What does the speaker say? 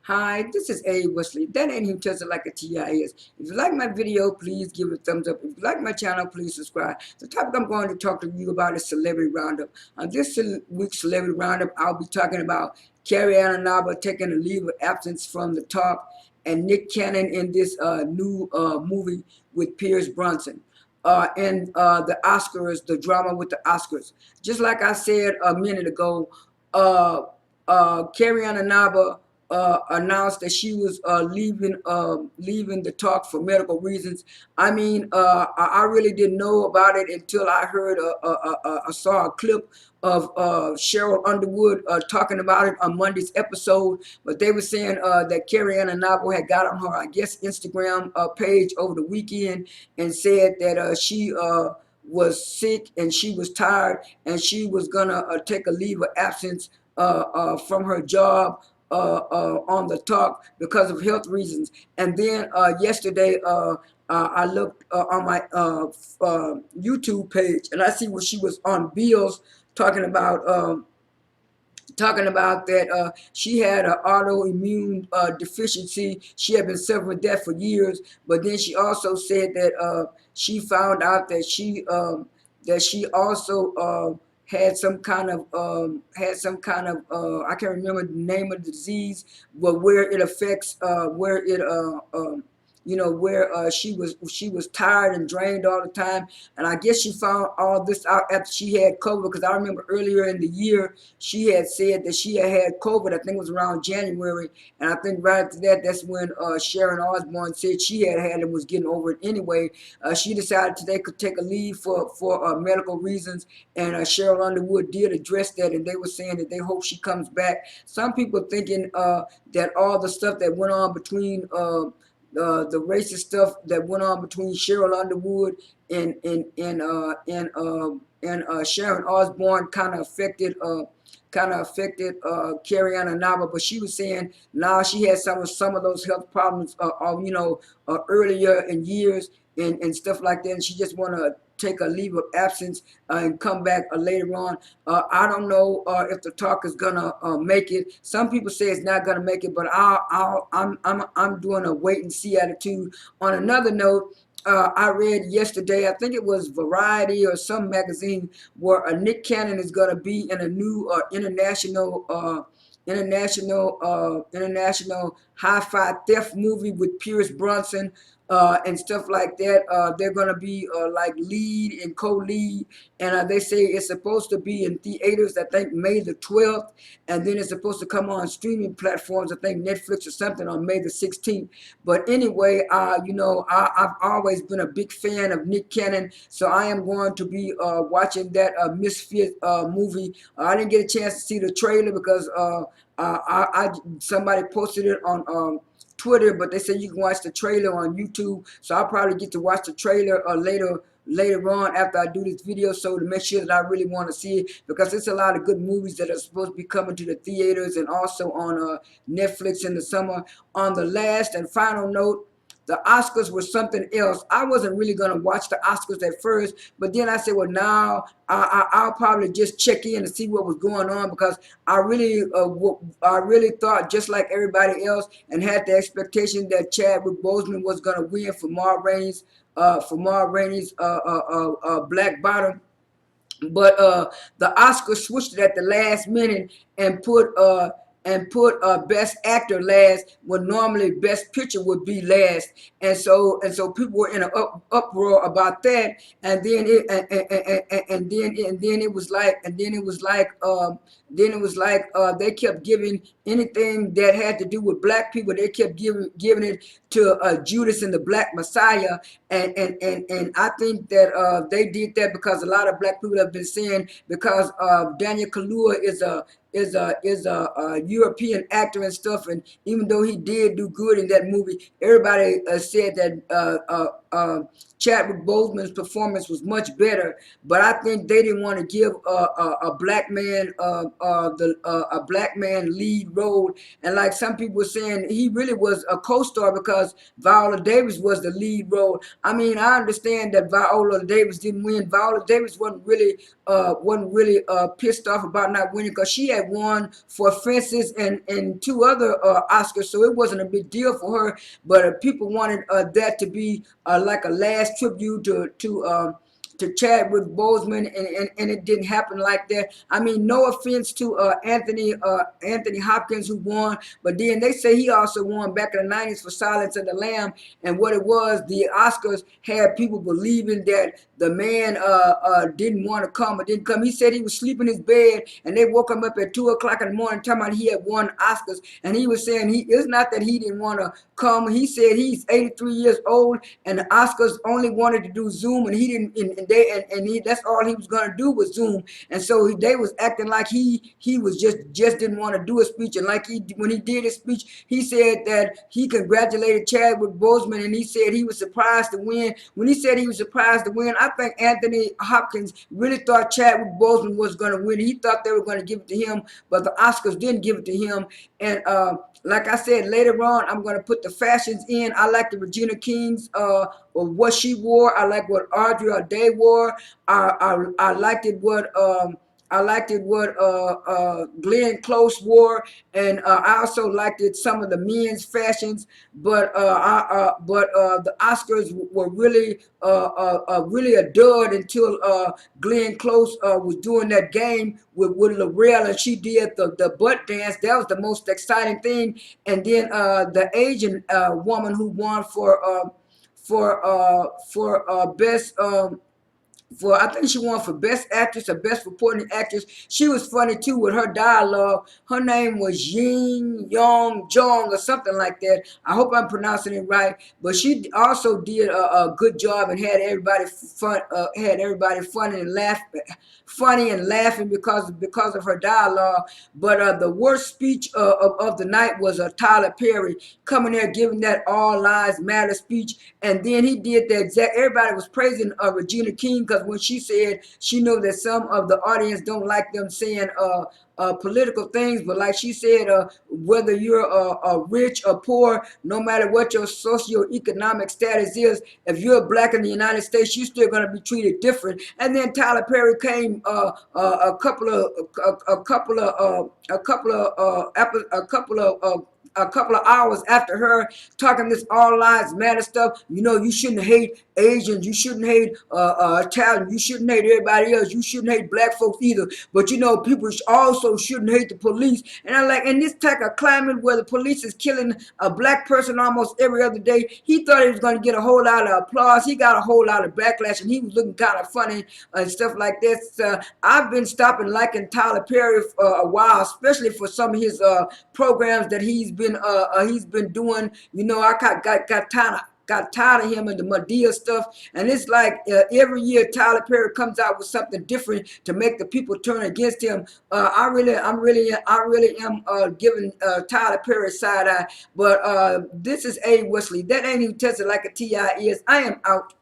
Hi, this is A. Wesley. That ain't even tested like a TIS. If you like my video, please give it a thumbs up. If you like my channel, please subscribe. The topic I'm going to talk to you about is Celebrity Roundup. On this week's Celebrity Roundup, I'll be talking about Carrie Ann Inaba taking a leave of absence from the talk and Nick Cannon in this new movie with Pierce Brosnan. And the Oscars, the drama with the Oscars. Just like I said a minute ago, uh, Carrie Ann Inaba announced that she was leaving the talk for medical reasons. I mean, I really didn't know about it until I heard I saw a clip of Cheryl Underwood talking about it on Monday's episode. But they were saying that Carrie Ann Inaba had got on her, I guess, Instagram page over the weekend and said that she was sick and she was tired and she was gonna take a leave of absence from her job on the talk because of health reasons. And then yesterday, I looked on my YouTube page and I see where she was on Bills talking about that she had an autoimmune deficiency. She had been suffering with that for years, but then she also said that she found out that she also had some kind of I can't remember the name of the disease, but where it affects where it where she was tired and drained all the time. And I guess she found all this out after she had COVID, because I remember earlier in the year she had said that she had COVID. I think it was around January, and I think right after that, that's when Sharon Osbourne said she had and was getting over it anyway. She decided today could take a leave for medical reasons, and Cheryl Underwood did address that, and they were saying that they hope she comes back. Some people thinking that all the stuff that went on between the racist stuff that went on between Cheryl Underwood and Sharon Osbourne kind of affected Carrie Ann Inaba, but she was saying now she had some of those health problems, earlier in years and stuff like that, and she just want to take a leave of absence and come back later on. I don't know if the talk is gonna make it. Some people say it's not gonna make it, but I'm doing a wait and see attitude. On another note, I read yesterday, I think it was Variety or some magazine, where Nick Cannon is going to be in a new international hi-fi theft movie with Pierce Brosnan and stuff like that. They're going to be like lead and co-lead, and they say it's supposed to be in theaters, I think May the 12th, and then it's supposed to come on streaming platforms, I think Netflix or something, on May the 16th. But anyway, I've always been a big fan of Nick Cannon, so I am going to be watching that Misfit movie. I didn't get a chance to see the trailer because somebody posted it on Twitter, but they said you can watch the trailer on YouTube. So I'll probably get to watch the trailer later on after I do this video, so to make sure that I really want to see it, because it's a lot of good movies that are supposed to be coming to the theaters and also on Netflix in the summer. On the last and final note, the Oscars were something else. I wasn't really going to watch the Oscars at first, but then I said, well, now I'll probably just check in and see what was going on, because I really thought, just like everybody else, and had the expectation that Chadwick Boseman was going to win for Ma Rainey's Black Bottom. But the Oscars switched it at the last minute and put best actor last when normally best picture would be last, and so people were in an uproar about that. And then it was like they kept giving anything that had to do with black people, they kept giving it to Judas and the Black Messiah. And I think that they did that because a lot of black people have been saying, because Daniel Kaluuya is a European actor and stuff, and even though he did do good in that movie, everybody said that Chadwick Boseman's performance was much better, but I think they didn't want to give a black man a black man lead role. And like some people were saying, he really was a co-star because Viola Davis was the lead role. I mean, I understand that Viola Davis didn't win. Viola Davis wasn't really pissed off about not winning because she had won for Fences and two other Oscars, so it wasn't a big deal for her. But people wanted that to be like a last tribute to Chadwick Boseman, and it didn't happen like that. I mean, no offense to Anthony Hopkins who won, but then they say he also won back in the 90s for Silence of the Lamb. And what it was, the Oscars had people believing that the man didn't want to come or didn't come. He said he was sleeping in his bed, and they woke him up at 2 o'clock in the morning talking about he had won Oscars, and he was saying it's not that he didn't want to come. He said he's 83 years old, and the Oscars only wanted to do Zoom, and he didn't, and he that's all he was gonna do was Zoom, and so they was acting like he was just didn't want to do a speech, and like when he did his speech, he said that he congratulated Chadwick Boseman, and he said he was surprised to win. When he said he was surprised to win, I think Anthony Hopkins really thought Chadwick Boseman was gonna win. He thought they were gonna give it to him, but the Oscars didn't give it to him, and like I said, later on, I'm going to put the fashions in. I like the Regina King's or what she wore. I like what Audrey Day wore. I liked it what Glenn Close wore, and I also liked it some of the men's fashions. But the Oscars were really a dud until Glenn Close was doing that game with L'Oreal, and she did the butt dance. That was the most exciting thing. And then the Asian woman who won for best. I think she won for best actress or best supporting actress. She was funny too with her dialogue. Her name was Yin Yong Jong or something like that. I hope I'm pronouncing it right. But she also did a good job and had everybody funny and laughing because of her dialogue. But the worst speech of the night was Tyler Perry coming there giving that all lives matter speech, and then he did the exact. Everybody was praising Regina King because when she said she knew that some of the audience don't like them saying political things, but like she said, whether you're rich or poor, no matter what your socioeconomic status is, if you're black in the United States, you're still going to be treated different. And then Tyler Perry came a couple of hours after her talking this all lives matter stuff. You know, you shouldn't hate Asians, you shouldn't hate Italian, you shouldn't hate everybody else, you shouldn't hate black folks either. But you know, people also shouldn't hate the police. And I like, in this type of climate where the police is killing a black person almost every other day, he thought he was going to get a whole lot of applause. He got a whole lot of backlash, and he was looking kind of funny and stuff like this. I've been stopping liking Tyler Perry for a while, especially for some of his programs that he's been doing. You know, I got tired of him and the Madea stuff, and it's like every year Tyler Perry comes out with something different to make the people turn against him. I really am giving Tyler Perry side eye. But this is A. Wesley. That ain't even tested like a TI is. I am out.